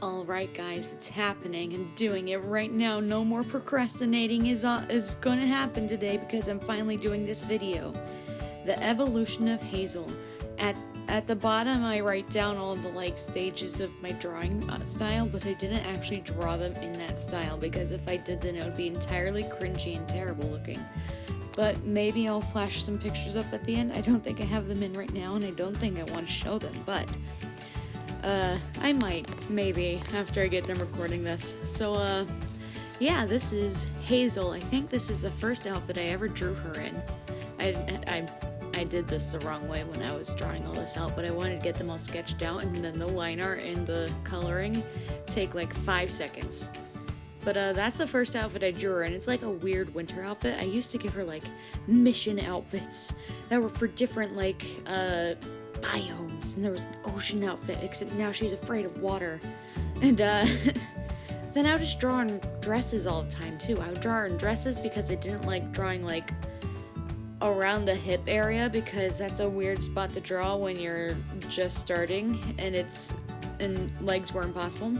Alright guys, it's happening. I'm doing it right now. No more procrastinating is gonna happen today because I'm finally doing this video. The Evolution of Hazel. At the bottom I write down all the stages of my drawing style, but I didn't actually draw them in that style because if I did then it would be entirely cringy and terrible looking. But maybe I'll flash some pictures up at the end. I don't think I have them in right now and I don't think I want to show them, but I might, maybe, after I get done recording this. So, yeah, this is Hazel. I think this is the first outfit I ever drew her in. I did this the wrong way when I was drawing all this out, but I wanted to get them all sketched out, and then the line art and the coloring take like 5 seconds. But, that's the first outfit I drew her in. It's like a weird winter outfit. I used to give her, mission outfits that were for different, biomes, and there was an ocean outfit, except now she's afraid of water. And then I would just draw on dresses all the time too. I would draw her in dresses because I didn't like drawing around the hip area because that's a weird spot to draw when you're just starting and legs were impossible.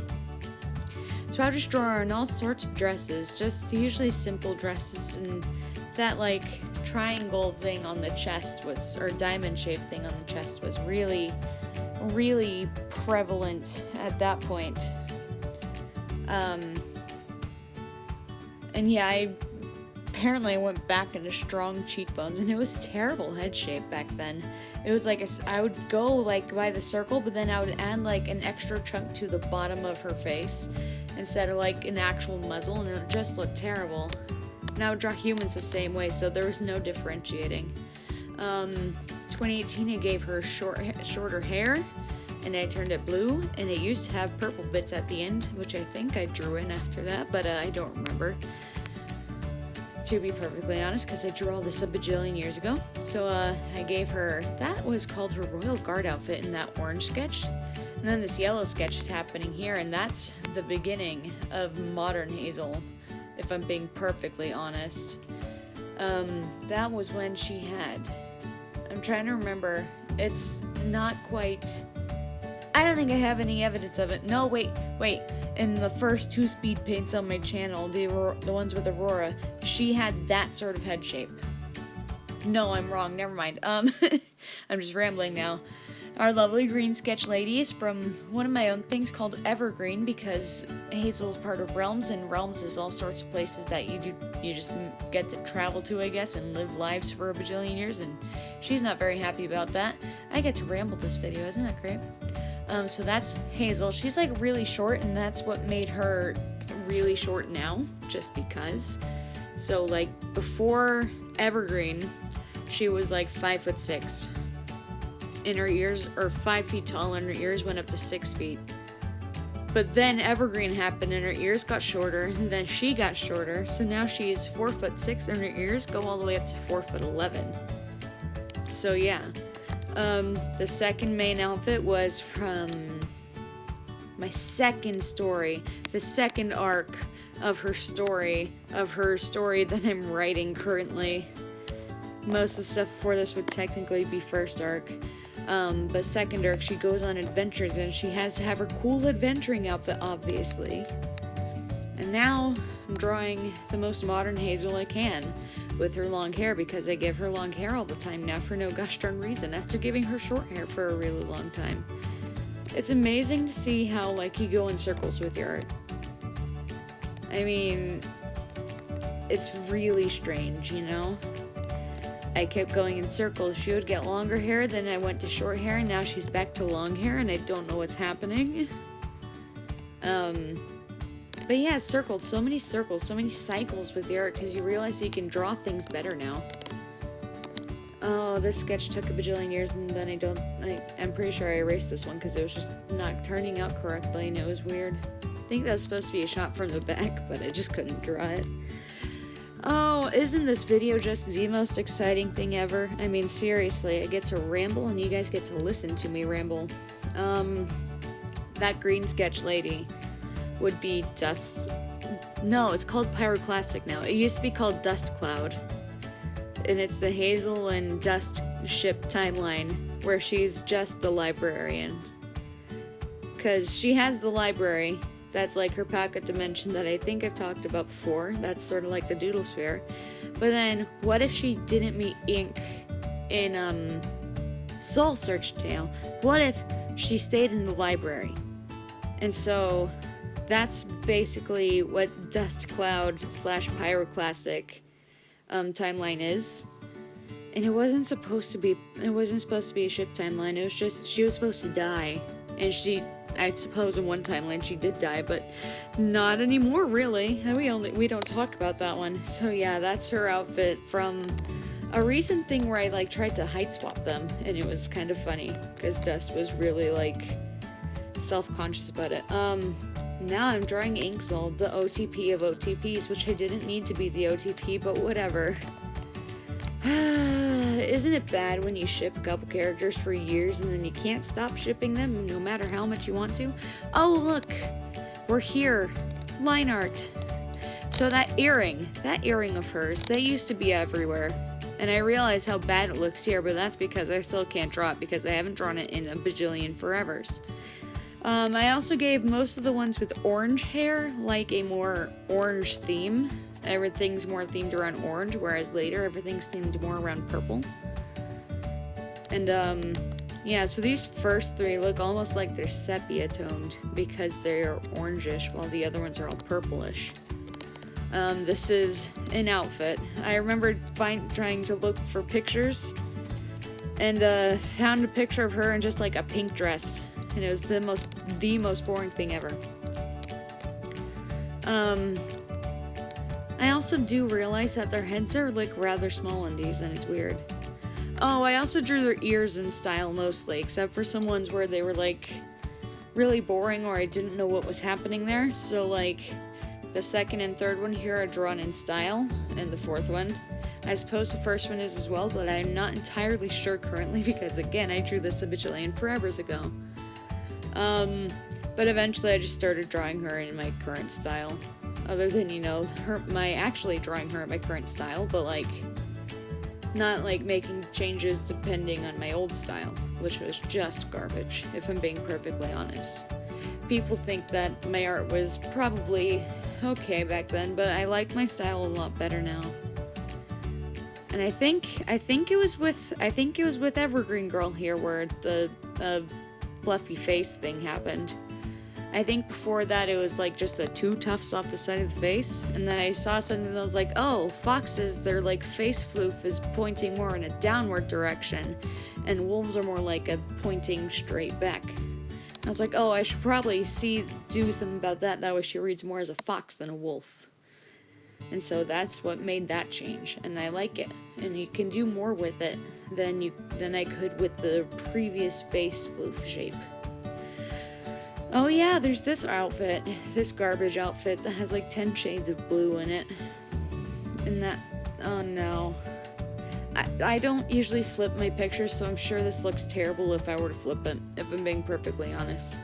So I would just draw her in all sorts of dresses, just usually simple dresses, and that triangle thing on the chest was, or diamond shaped thing on the chest was really, really prevalent at that point. And yeah, I went back into strong cheekbones, and it was terrible head shape back then. It was I would go by the circle, but then I would add an extra chunk to the bottom of her face instead of an actual muzzle, and it just looked terrible. And I would draw humans the same way, so there was no differentiating. 2018 I gave her shorter hair, and I turned it blue, and it used to have purple bits at the end, which I think I drew in after that, but I don't remember, to be perfectly honest, because I drew all this a bajillion years ago. So I gave her, that was called her Royal Guard outfit in that orange sketch. And then this yellow sketch is happening here, and that's the beginning of modern Hazel, if I'm being perfectly honest. That was when she had, I'm trying to remember, it's not quite, I don't think I have any evidence of it. No, wait, in the first 2 speed paints on my channel, the ones with Aurora, she had that sort of head shape. No, I'm wrong, never mind. I'm just rambling now. Our lovely green sketch lady is from one of my own things called Evergreen, because Hazel's part of Realms, and Realms is all sorts of places that you just get to travel to, I guess, and live lives for a bajillion years, and she's not very happy about that. I get to ramble this video, isn't that great? So that's Hazel. She's really short, and that's what made her really short now, just because. So before Evergreen, she was 5'6" in her ears, or 5 feet tall, and her ears went up to 6 feet. But then Evergreen happened and her ears got shorter, and then she got shorter, so now she's 4'6", and her ears go all the way up to 4'11". So yeah. The second main outfit was from my second story, the second arc of her story that I'm writing currently. Most of the stuff before this would technically be first arc. But second arc, she goes on adventures, and she has to have her cool adventuring outfit, obviously. And now I'm drawing the most modern Hazel I can with her long hair, because I give her long hair all the time now for no gosh darn reason after giving her short hair for a really long time. It's amazing to see how you go in circles with your art. I mean, it's really strange, you know? I kept going in circles. She would get longer hair, then I went to short hair, and now she's back to long hair, and I don't know what's happening. But yeah, circles, so many cycles with the art, because you realize that you can draw things better now. Oh, this sketch took a bajillion years, and then I'm pretty sure I erased this one, because it was just not turning out correctly, and it was weird. I think that was supposed to be a shot from the back, but I just couldn't draw it. Oh, isn't this video just the most exciting thing ever? I mean, seriously, I get to ramble, and you guys get to listen to me ramble. That green sketch lady would be Dust. No, it's called Pyroclastic now. It used to be called Dust Cloud. And it's the Hazel and Dust ship timeline, where she's just the librarian. because she has the library. That's like her pocket dimension that I think I've talked about before. That's sort of like the doodle sphere. But then, what if she didn't meet Ink in Soul Search Tale? What if she stayed in the library? And so that's basically what Dust Cloud / Pyroclastic timeline is. And it wasn't supposed to be a ship timeline. It was just she was supposed to die. And I suppose in one timeline she did die, but not anymore really. We don't talk about that one. So yeah, that's her outfit from a recent thing where I like tried to height swap them, and it was kind of funny because Dust was really like self-conscious about it. Now I'm drawing Inksoul, the OTP of OTPs, which I didn't need to be the OTP, but whatever. Isn't it bad when you ship a couple characters for years and then you can't stop shipping them no matter how much you want to? Oh look! We're here! Line art! So that earring of hers, they used to be everywhere. And I realize how bad it looks here, but that's because I still can't draw it because I haven't drawn it in a bajillion forevers. I also gave most of the ones with orange hair like a more orange theme. Everything's more themed around orange, whereas later everything's themed more around purple. And yeah, so these first three look almost like they're sepia toned because they're orangish while the other ones are all purplish. This is an outfit. I remember trying to look for pictures and found a picture of her in just like a pink dress, and it was the most boring thing ever. I also do realize that their heads are like rather small in these, and it's weird. Oh, I also drew their ears in style mostly, except for some ones where they were like really boring or I didn't know what was happening there. So like the second and third one here are drawn in style, and the fourth one. I suppose the first one is as well, but I'm not entirely sure currently because again, I drew this a bajillion forevers ago. But eventually I just started drawing her in my current style. Other than, you know, actually drawing her in my current style, but like not like making changes depending on my old style, which was just garbage, if I'm being perfectly honest. People think that my art was probably okay back then, but I like my style a lot better now. And I think it was with Evergreen Girl here where the fluffy face thing happened. I think before that it was like just the two tufts off the side of the face, and then I saw something that was like, oh, foxes, their like face floof is pointing more in a downward direction, and wolves are more like a pointing straight back. I was like, oh, I should probably do something about that way she reads more as a fox than a wolf. And so that's what made that change, and I like it. And you can do more with it than I could with the previous face floof shape. Oh yeah, there's this outfit, this garbage outfit that has like 10 shades of blue in it. And that, oh no. I don't usually flip my pictures, so I'm sure this looks terrible if I were to flip it, if I'm being perfectly honest.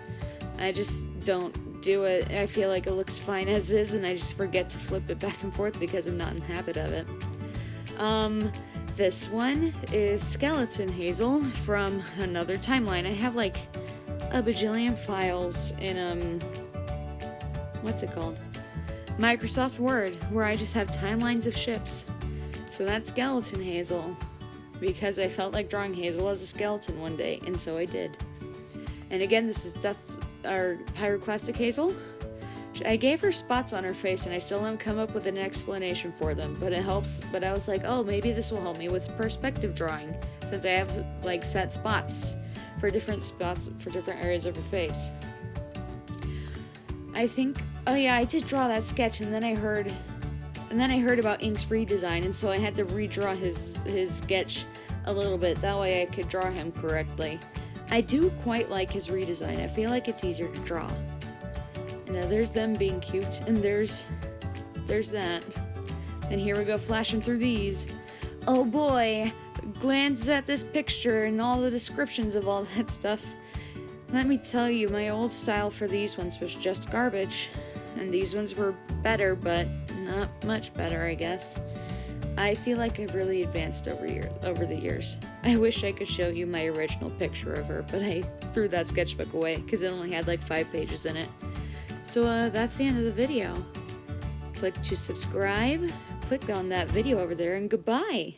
I just don't do it. I feel like it looks fine as is, and I just forget to flip it back and forth because I'm not in the habit of it. This one is Skeleton Hazel from another timeline. I have like a bajillion files in, what's it called? Microsoft Word, where I just have timelines of ships. So that's Skeleton Hazel, because I felt like drawing Hazel as a skeleton one day, and so I did. And again, this is Pyroclastic Hazel. I gave her spots on her face, and I still haven't come up with an explanation for them, but it helps. But I was like, oh, maybe this will help me with perspective drawing, since I have like set spots for different areas of her face. I think, oh yeah, I did draw that sketch, and then I heard about Ink's redesign, and so I had to redraw his sketch a little bit. That way I could draw him correctly. I do quite like his redesign. I feel like it's easier to draw. Now there's them being cute, and there's that. And here we go flashing through these. Oh boy, glance at this picture and all the descriptions of all that stuff. Let me tell you, my old style for these ones was just garbage. And these ones were better, but not much better, I guess. I feel like I've really advanced over the years. I wish I could show you my original picture of her, but I threw that sketchbook away because it only had like 5 pages in it. So that's the end of the video. Click to subscribe, click on that video over there, and goodbye!